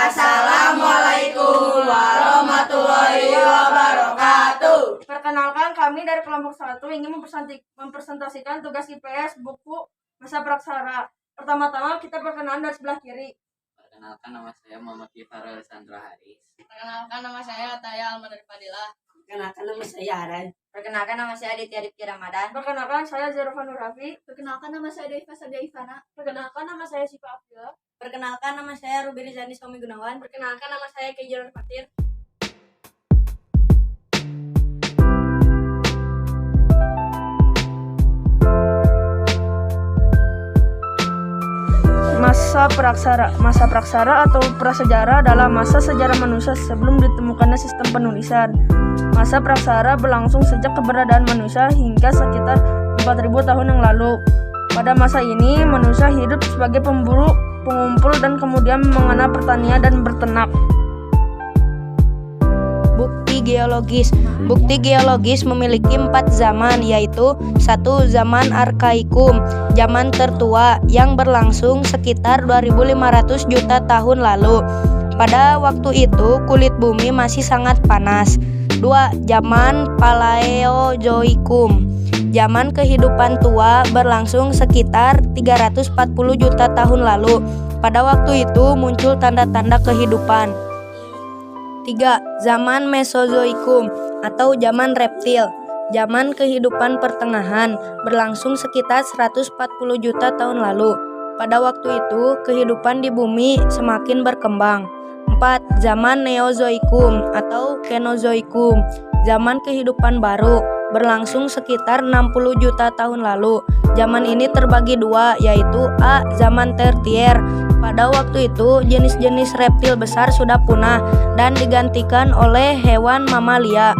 Assalamualaikum warahmatullahi wabarakatuh. Perkenalkan, kami dari kelompok 1 ingin mempresentasikan tugas IPS buku Masa Praksara. Pertama-tama kita perkenalan dari sebelah kiri. Perkenalkan, nama saya Muhammad Farel Sandra Haris. Perkenalkan, nama saya Taya Almadari Fadilah. Perkenalkan, nama saya Aran. Perkenalkan, nama saya Aditya Rifki Ramadan. Perkenalkan, saya Zerofan Nurafi. Perkenalkan, nama saya Daifa Sadia Ivana. Perkenalkan, nama saya Siva Abdullah. Perkenalkan, nama saya Ruby Rizani Somi Gunawan. Perkenalkan, nama saya Kejaran Fatir. Masa praksara atau prasejarah adalah masa sejarah manusia sebelum ditemukannya sistem penulisan. Masa praksara berlangsung sejak keberadaan manusia hingga sekitar 4000 tahun yang lalu. Pada masa ini, manusia hidup sebagai pemburu, pengumpul, dan kemudian mengenal pertanian dan berternak. Bukti geologis memiliki 4 zaman, yaitu 1. Zaman arkaikum, zaman tertua yang berlangsung sekitar 2500 juta tahun lalu. Pada waktu itu kulit bumi masih sangat panas. 2. Zaman paleozoikum, zaman kehidupan tua berlangsung sekitar 340 juta tahun lalu. Pada waktu itu muncul tanda-tanda kehidupan. 3. Zaman Mesozoikum atau zaman reptil, zaman kehidupan pertengahan, berlangsung sekitar 140 juta tahun lalu. Pada waktu itu, kehidupan di bumi semakin berkembang. 4. Zaman Neozoikum atau Kenozoikum, zaman kehidupan baru, berlangsung sekitar 60 juta tahun lalu. Zaman ini terbagi dua, yaitu A. Zaman tertier. Pada waktu itu, jenis-jenis reptil besar sudah punah dan digantikan oleh hewan mamalia.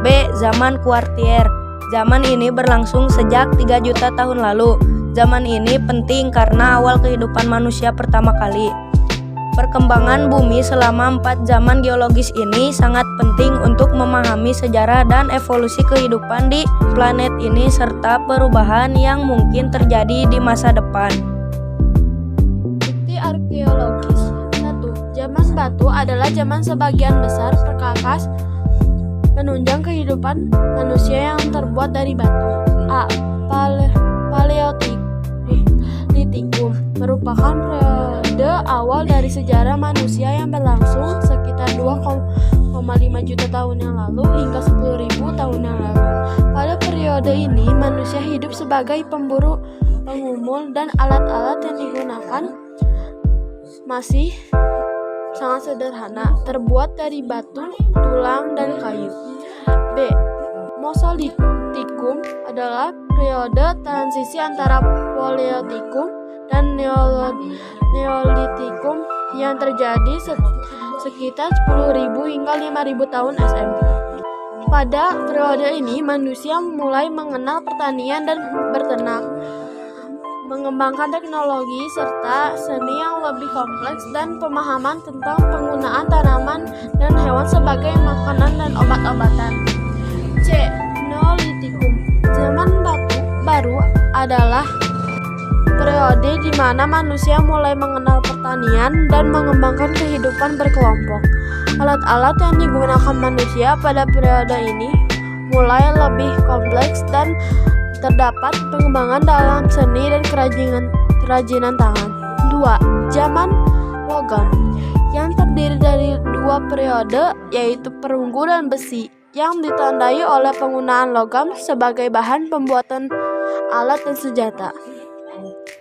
B. Zaman kuartier. Zaman ini berlangsung sejak 3 juta tahun lalu. Zaman ini penting karena awal kehidupan manusia pertama kali. Perkembangan bumi selama 4 zaman geologis ini sangat penting untuk memahami sejarah dan evolusi kehidupan di planet ini serta perubahan yang mungkin terjadi di masa depan. Bukti arkeologis. 1. Zaman batu adalah zaman sebagian besar perkakas penunjang kehidupan manusia yang terbuat dari batu. A. Paleolitikum merupakan periode awal dari sejarah manusia yang berlangsung sekitar 2,5 juta tahun yang lalu hingga 10.000 tahun yang lalu. Pada periode ini, manusia hidup sebagai pemburu, pengumul, dan alat-alat yang digunakan masih sangat sederhana, terbuat dari batu, tulang, dan kayu. B. Mesolitikum adalah periode transisi antara Paleolitikum dan Neolitikum yang terjadi sekitar 10.000 hingga 5.000 tahun SM. Pada periode ini, manusia mulai mengenal pertanian dan berternak, mengembangkan teknologi serta seni yang lebih kompleks dan pemahaman tentang penggunaan tanaman dan hewan sebagai makanan dan obat-obatan. C. Neolitikum. Zaman batu baru adalah periode di mana manusia mulai mengenal pertanian dan mengembangkan kehidupan berkelompok. Alat-alat yang digunakan manusia pada periode ini mulai lebih kompleks dan terdapat pengembangan dalam seni dan kerajinan tangan. 2. Zaman logam yang terdiri dari 2 periode, yaitu perunggu dan besi, yang ditandai oleh penggunaan logam sebagai bahan pembuatan alat dan senjata.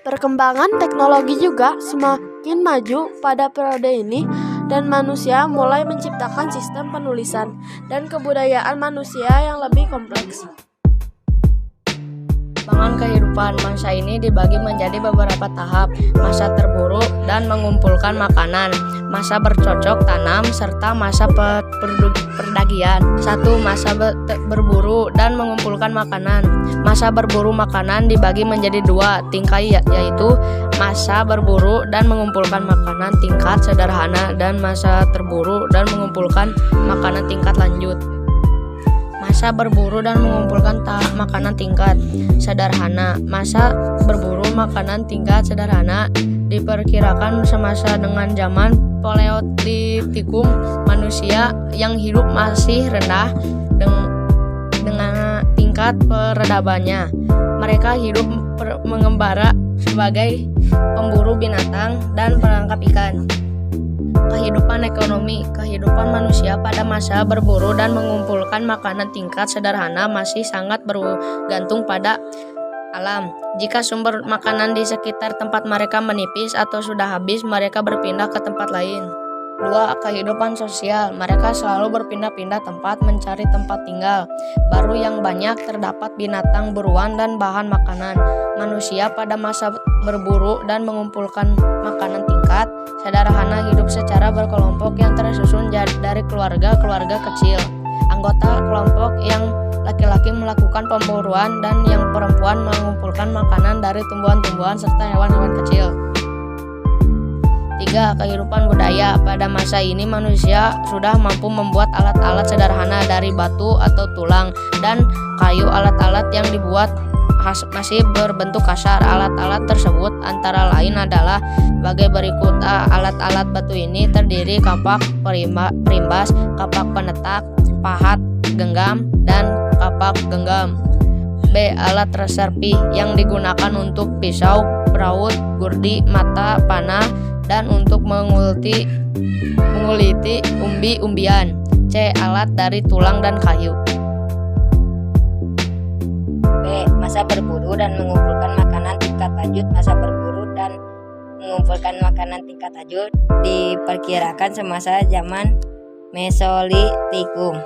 Perkembangan teknologi juga semakin maju pada periode ini dan manusia mulai menciptakan sistem penulisan dan kebudayaan manusia yang lebih kompleks. Perkembangan kehidupan masa ini dibagi menjadi beberapa tahap: masa terburu dan mengumpulkan makanan, masa bercocok tanam, serta masa perdagian. 1. Masa berburu dan mengumpulkan makanan. Masa berburu makanan dibagi menjadi 2 tingkat, yaitu masa berburu dan mengumpulkan makanan tingkat sederhana dan masa terburu dan mengumpulkan makanan tingkat lanjut. Masa berburu dan mengumpulkan makanan tingkat sederhana. Masa berburu makanan tingkat sederhana diperkirakan semasa dengan zaman Paleolitikum, manusia yang hidup masih rendah dengan tingkat peradabannya. Mereka hidup mengembara sebagai pemburu binatang dan penangkap ikan. Kehidupan ekonomi. Kehidupan manusia pada masa berburu dan mengumpulkan makanan tingkat sederhana masih sangat bergantung pada alam. Jika sumber makanan di sekitar tempat mereka menipis atau sudah habis, mereka berpindah ke tempat lain. 2. Kehidupan sosial. Mereka selalu berpindah-pindah tempat mencari tempat tinggal baru yang banyak terdapat binatang buruan dan bahan makanan. Manusia pada masa berburu dan mengumpulkan makanan tingkat sederhana hidup secara berkelompok yang tersusun dari keluarga-keluarga kecil. Anggota kelompok yang laki-laki melakukan pemburuan dan yang perempuan mengumpulkan makanan dari tumbuhan-tumbuhan serta hewan-hewan kecil. 3. Kehidupan budaya. Pada masa ini manusia sudah mampu membuat alat-alat sederhana dari batu atau tulang dan kayu. Alat-alat yang dibuat masih berbentuk kasar. Alat-alat tersebut antara lain adalah sebagai berikut. Alat-alat batu ini terdiri kapak perimbas, kapak penetak, pahat, genggam, dan kapak genggam. B. Alat serpi yang digunakan untuk pisau, peraut, gurdi, mata, panah, dan untuk menguliti umbi-umbian. C. Alat dari tulang dan kayu. B. Masa berburu dan mengumpulkan makanan tingkat lanjut. Masa berburu dan mengumpulkan makanan tingkat lanjut diperkirakan semasa zaman Mesolitikum.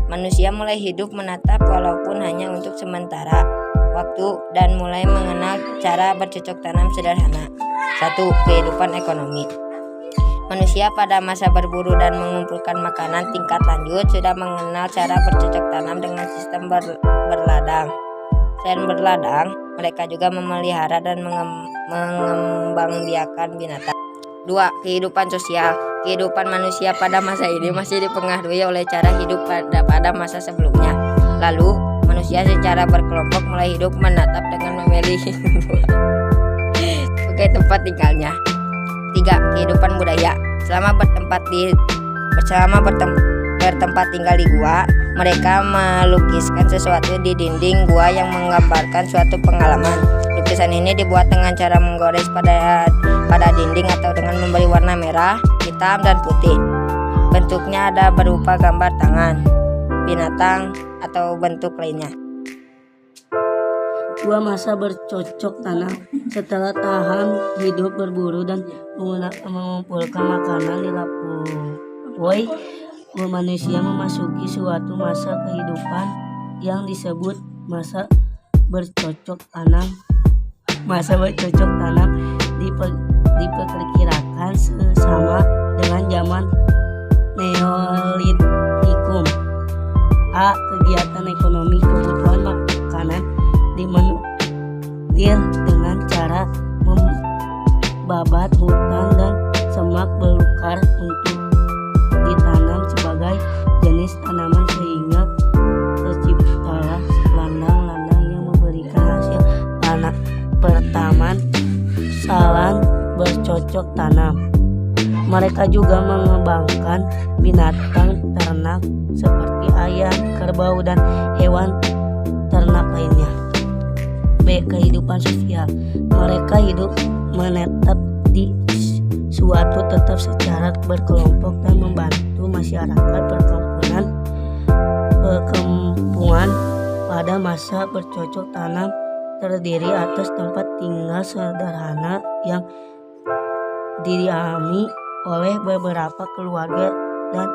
Manusia mulai hidup menatap walaupun hanya untuk sementara waktu dan mulai mengenal cara bercocok tanam sederhana. 1. Kehidupan ekonomi. Manusia pada masa berburu dan mengumpulkan makanan tingkat lanjut sudah mengenal cara bercocok tanam dengan sistem berladang. Selain berladang, mereka juga memelihara dan mengembangbiakan binatang. 2. Kehidupan sosial. Kehidupan manusia pada masa ini masih dipengaruhi oleh cara hidup pada masa sebelumnya. Lalu, manusia secara berkelompok mulai hidup menatap dengan memilih sebagai tempat tinggalnya. 3. Kehidupan budaya. Selama bertempat tinggal di gua, mereka melukiskan sesuatu di dinding gua yang menggambarkan suatu pengalaman. Lukisan ini dibuat dengan cara menggores pada dinding atau dengan memberi warna merah, hitam, dan putih. Bentuknya ada berupa gambar tangan, binatang, atau bentuk lainnya. 2. Masa bercocok tanam. Setelah tahap hidup berburu dan mengumpulkan makanan di lapoy, manusia memasuki suatu masa kehidupan yang disebut masa bercocok tanam. Masa bercocok tanam diperkirakan sama dengan zaman Neolitikum. A. Kegiatan ekonomi. Kebutuhan makanan dimenudir dengan cara membabat hutan dan semak belukar untuk ditanam sebagai jenis tanaman sehingga terciptalah ladang-ladang yang memberikan hasil tanam pertama. Salan bercocok tanam. Mereka juga mengembangkan binatang ternak seperti ayam, kerbau, dan hewan ternak lainnya. B. Kehidupan sosial. Mereka hidup menetap di suatu tetap secara berkelompok dan membantu masyarakat perkampungan pada masa bercocok tanam terdiri atas tempat tinggal sederhana yang didiami oleh beberapa keluarga dan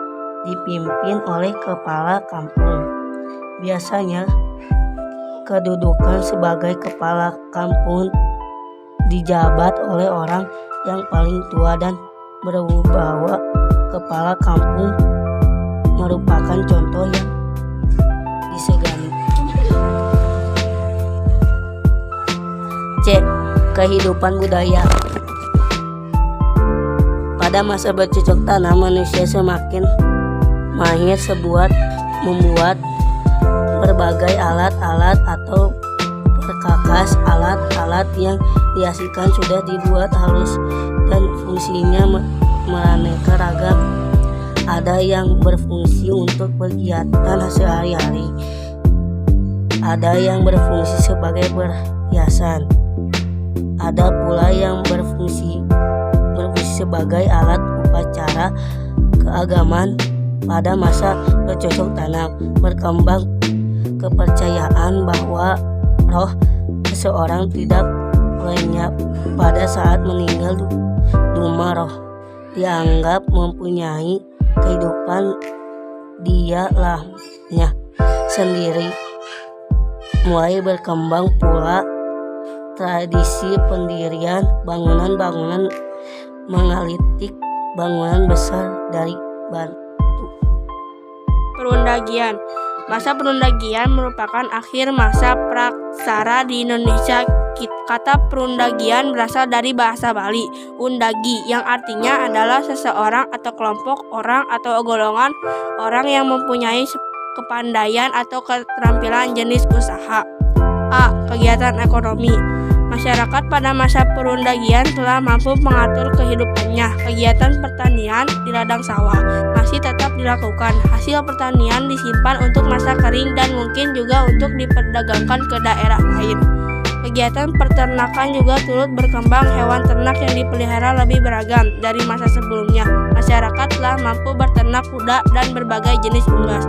dipimpin oleh kepala kampung. Biasanya kedudukan sebagai kepala kampung dijabat oleh orang yang paling tua dan berwibawa. Kepala kampung merupakan contoh yang disegani. C. Kehidupan budaya. Pada masa bercocok tanam, manusia semakin mahir membuat berbagai alat-alat atau perkakas. Alat-alat yang dihasilkan sudah dibuat halus dan fungsinya beraneka ragam. Ada yang berfungsi untuk kegiatan sehari-hari, ada yang berfungsi sebagai perhiasan, ada pula yang berfungsi sebagai alat upacara keagamaan. Pada masa bercocok tanam, berkembang kepercayaan bahwa roh seseorang tidak lenyap pada saat meninggal dunia. Roh dianggap mempunyai kehidupan dialahnya sendiri. Mulai berkembang pula tradisi pendirian bangunan-bangunan megalitik, bangunan besar dari batu. Perundagian. Masa perundagian merupakan akhir masa praksara di Indonesia. Kata perundagian berasal dari bahasa Bali, undagi, yang artinya adalah seseorang atau kelompok orang atau golongan orang yang mempunyai kepandaian atau keterampilan jenis usaha. A. Kegiatan ekonomi. Masyarakat pada masa perundagian telah mampu mengatur kehidupannya. Kegiatan pertanian di ladang sawah masih tetap dilakukan. Hasil pertanian disimpan untuk masa kering dan mungkin juga untuk diperdagangkan ke daerah lain. Kegiatan peternakan juga turut berkembang. Hewan ternak yang dipelihara lebih beragam dari masa sebelumnya. Masyarakat telah mampu berternak kuda dan berbagai jenis unggas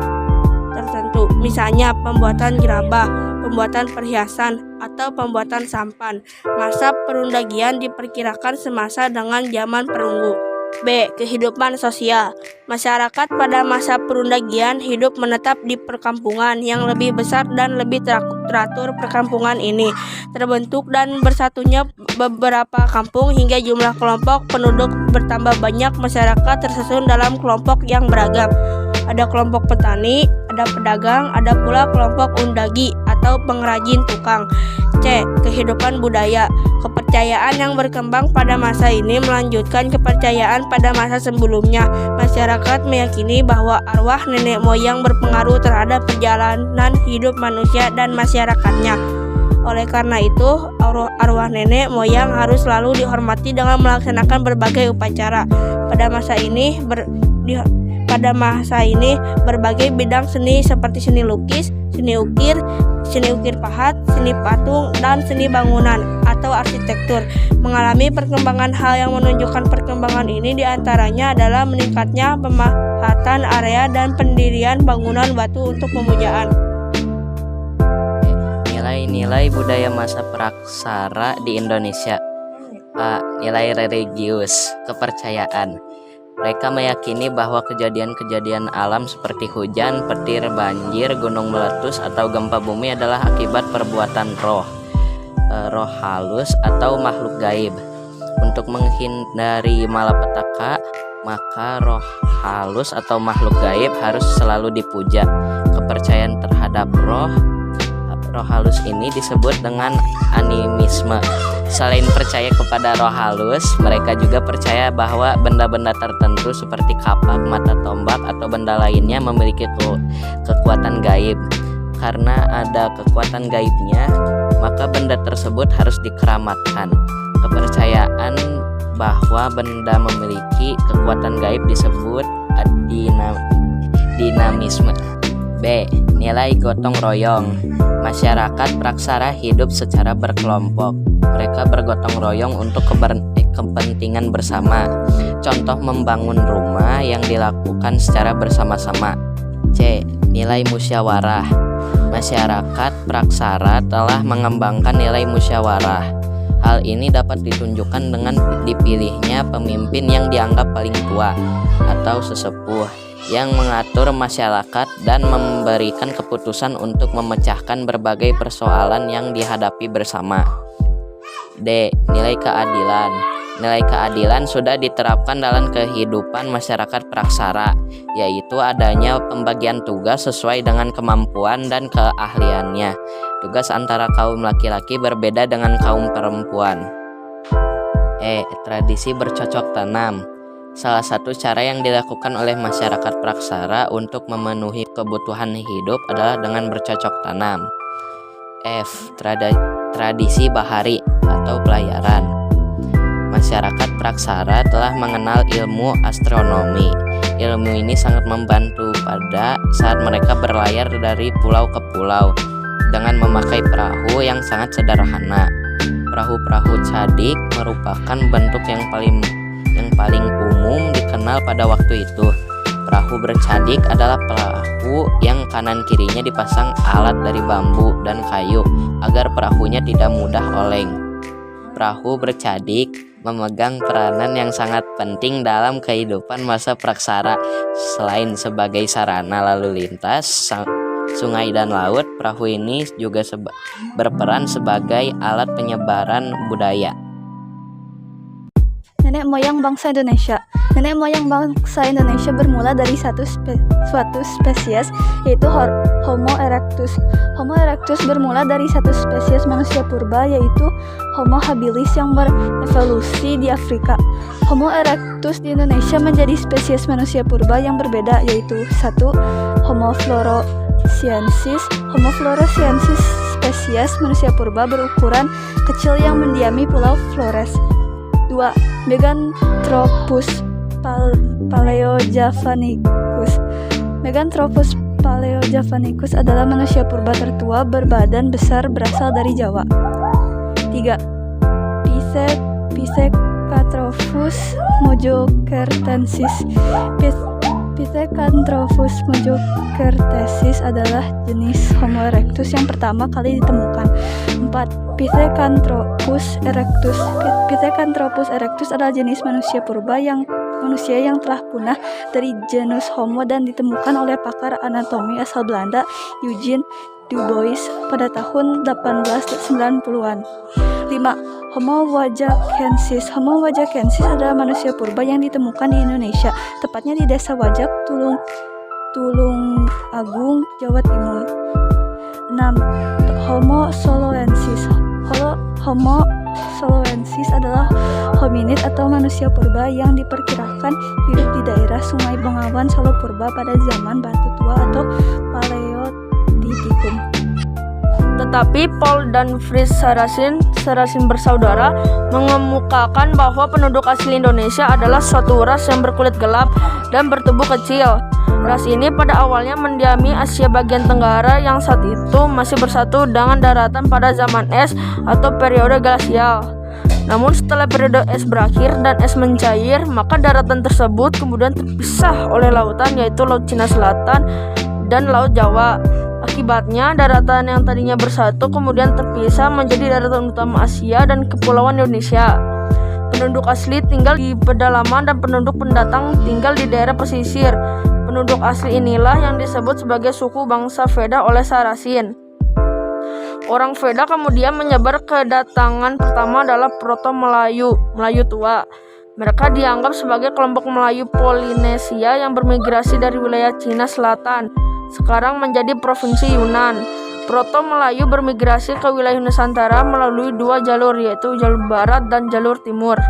tertentu, misalnya pembuatan gerabah, pembuatan perhiasan, atau pembuatan sampan. Masa perundagian diperkirakan semasa dengan zaman perunggu. B. Kehidupan sosial. Masyarakat pada masa perundagian hidup menetap di perkampungan yang lebih besar dan lebih teratur. Perkampungan ini terbentuk dan bersatunya beberapa kampung hingga jumlah kelompok penduduk bertambah banyak. Masyarakat tersusun dalam kelompok yang beragam. Ada kelompok petani, ada pedagang, ada pula kelompok undagi atau pengrajin tukang. C. Kehidupan budaya. Kepercayaan yang berkembang pada masa ini melanjutkan kepercayaan pada masa sebelumnya. Masyarakat meyakini bahwa arwah nenek moyang berpengaruh terhadap perjalanan hidup manusia dan masyarakatnya. Oleh karena itu, arwah nenek moyang harus selalu dihormati dengan melaksanakan berbagai upacara. Pada masa ini berbagai bidang seni seperti seni lukis, seni ukir pahat, seni patung, dan seni bangunan atau arsitektur mengalami perkembangan. Hal yang menunjukkan perkembangan ini diantaranya adalah meningkatnya pemahatan area dan pendirian bangunan batu untuk pemujaan. Nilai-nilai budaya masa praksara di Indonesia. A. Nilai religius, kepercayaan. Mereka meyakini bahwa kejadian-kejadian alam seperti hujan, petir, banjir, gunung meletus, atau gempa bumi adalah akibat perbuatan roh halus atau makhluk gaib. Untuk menghindari malapetaka, maka roh halus atau makhluk gaib harus selalu dipuja. Kepercayaan terhadap roh halus ini disebut dengan animisme. Selain percaya kepada roh halus, mereka juga percaya bahwa benda-benda tertentu seperti kapak, mata tombak, atau benda lainnya memiliki kekuatan gaib. Karena ada kekuatan gaibnya, maka benda tersebut harus dikeramatkan. Kepercayaan bahwa benda memiliki kekuatan gaib disebut dinamisme. B. Nilai gotong royong. Masyarakat praksara hidup secara berkelompok. Mereka bergotong royong untuk kepentingan bersama. Contoh membangun rumah yang dilakukan secara bersama-sama. C. Nilai musyawarah. Masyarakat praksara telah mengembangkan nilai musyawarah. Hal ini dapat ditunjukkan dengan dipilihnya pemimpin yang dianggap paling tua atau sesepuh yang mengatur masyarakat dan memberikan keputusan untuk memecahkan berbagai persoalan yang dihadapi bersama. D. Nilai keadilan. Nilai keadilan sudah diterapkan dalam kehidupan masyarakat praksara, yaitu adanya pembagian tugas sesuai dengan kemampuan dan keahliannya. Tugas antara kaum laki-laki berbeda dengan kaum perempuan. E. Tradisi bercocok tanam. Salah satu cara yang dilakukan oleh masyarakat praksara untuk memenuhi kebutuhan hidup adalah dengan bercocok tanam. F. Tradisi bahari atau pelayaran. masyarakat praksara telah mengenal ilmu astronomi. Ilmu ini sangat membantu pada saat mereka berlayar dari pulau ke pulau dengan memakai perahu yang sangat sederhana. Perahu-perahu cadik merupakan bentuk yang paling umum dikenal pada waktu itu. Perahu bercadik adalah perahu yang kanan kirinya dipasang alat dari bambu dan kayu agar perahunya tidak mudah oleng. Perahu bercadik memegang peranan yang sangat penting dalam kehidupan masa praksara. Selain sebagai sarana lalu lintas sungai dan laut, perahu ini juga berperan sebagai alat penyebaran budaya. Nenek moyang bangsa Indonesia. Nenek moyang bangsa Indonesia bermula dari suatu spesies, yaitu Homo erectus. Homo erectus bermula dari satu spesies manusia purba, yaitu Homo habilis yang berevolusi di Afrika. Homo erectus di Indonesia menjadi spesies manusia purba yang berbeda, yaitu 1. Homo floresiensis. Homo floresiensis spesies manusia purba berukuran kecil yang mendiami pulau Flores. 2. Meganthropus paleojavanicus. Meganthropus paleojavanicus adalah manusia purba tertua berbadan besar berasal dari Jawa. 3. Pithecanthropus mojocertensis. Pithecanthropus mojocertensis adalah jenis Homo erectus yang pertama kali ditemukan. 4. Pithecanthropus erectus. Pithecanthropus erectus adalah jenis manusia purba yang telah punah dari genus Homo dan ditemukan oleh pakar anatomi asal Belanda Eugen Dubois pada tahun 1890-an. 5. Homo wajakensis. Homo wajakensis adalah manusia purba yang ditemukan di Indonesia, tepatnya di desa Wajak, Tulung Agung, Jawa Timur. 6. Homo soloensis. Homo soloensis adalah hominid atau manusia purba yang diperkirakan hidup di daerah Sungai Bengawan Solo Purba pada zaman Batu Tua atau Paleolitikum. Tetapi Paul dan Fritz Saracen bersaudara mengemukakan bahwa penduduk asli Indonesia adalah suatu ras yang berkulit gelap dan bertubuh kecil. Ras ini pada awalnya mendiami Asia bagian tenggara yang saat itu masih bersatu dengan daratan pada zaman es atau periode glasial. Namun setelah periode es berakhir dan es mencair, maka daratan tersebut kemudian terpisah oleh lautan, yaitu Laut Cina Selatan dan Laut Jawa. Akibatnya daratan yang tadinya bersatu kemudian terpisah menjadi daratan utama Asia dan Kepulauan Indonesia. Penduduk asli tinggal di pedalaman dan penduduk pendatang tinggal di daerah pesisir. Penduduk asli inilah yang disebut sebagai suku bangsa Veda oleh Saracen. Orang Veda kemudian menyebar. Kedatangan pertama adalah Proto-Melayu, Melayu tua. Mereka dianggap sebagai kelompok Melayu Polinesia yang bermigrasi dari wilayah Cina Selatan, sekarang menjadi provinsi Yunan. Proto-Melayu bermigrasi ke wilayah Nusantara melalui dua jalur, yaitu jalur barat dan jalur timur.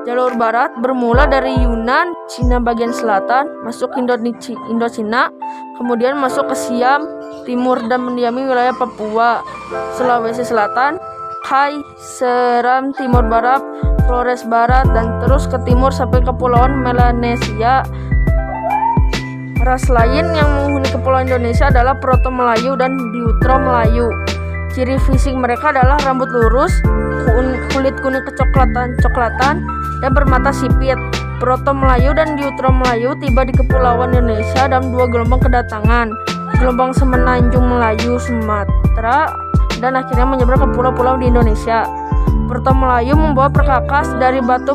Jalur barat bermula dari Yunan, Cina bagian selatan, masuk Indochina, kemudian masuk ke Siam Timur dan mendiami wilayah Papua, Sulawesi Selatan, Kai, Seram Timur Barat, Flores Barat, dan terus ke timur sampai Kepulauan Melanesia. Ras lain yang menghuni Kepulauan Indonesia adalah Proto-Melayu dan Deutero-Melayu. Ciri fisik mereka adalah rambut lurus, kulit kuning kecoklatan, dan bermata sipit. Proto-Melayu dan Deutero-Melayu tiba di Kepulauan Indonesia dalam dua gelombang kedatangan. Gelombang Semenanjung Melayu Sumatera dan akhirnya menyeberang ke pulau-pulau di Indonesia. Proto-Melayu membawa perkakas dari batu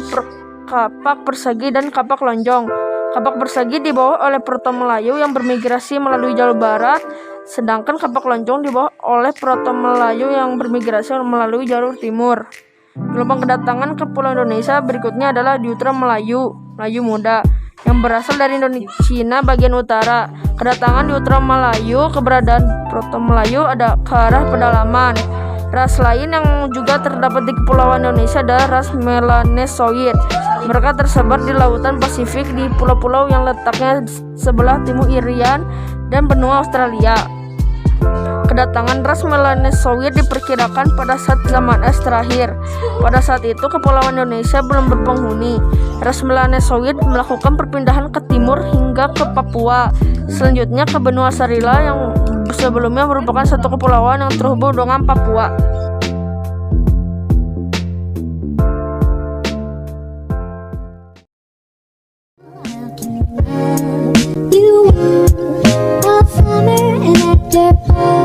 kapak persegi dan kapak lonjong. Kapak persegi dibawa oleh Proto-Melayu yang bermigrasi melalui jalur barat, sedangkan kapak lonjong dibawa oleh Proto-Melayu yang bermigrasi melalui jalur timur. Gelombang kedatangan ke Pulau Indonesia berikutnya adalah Deutero-Melayu, Melayu muda, yang berasal dari Indochina bagian utara. Kedatangan Deutero-Melayu, keberadaan Proto-Melayu ada ke arah pedalaman. Ras lain yang juga terdapat di Kepulauan Indonesia adalah ras Melanesoid. Mereka tersebar di lautan Pasifik di pulau-pulau yang letaknya sebelah timur Irian dan benua Australia. kedatangan ras Melanesoid diperkirakan pada saat zaman es terakhir. Pada saat itu kepulauan Indonesia belum berpenghuni. Ras Melanesoid melakukan perpindahan ke timur hingga ke Papua, selanjutnya ke benua Sarila yang sebelumnya merupakan satu kepulauan yang terhubung dengan Papua. You were a farmer and actor.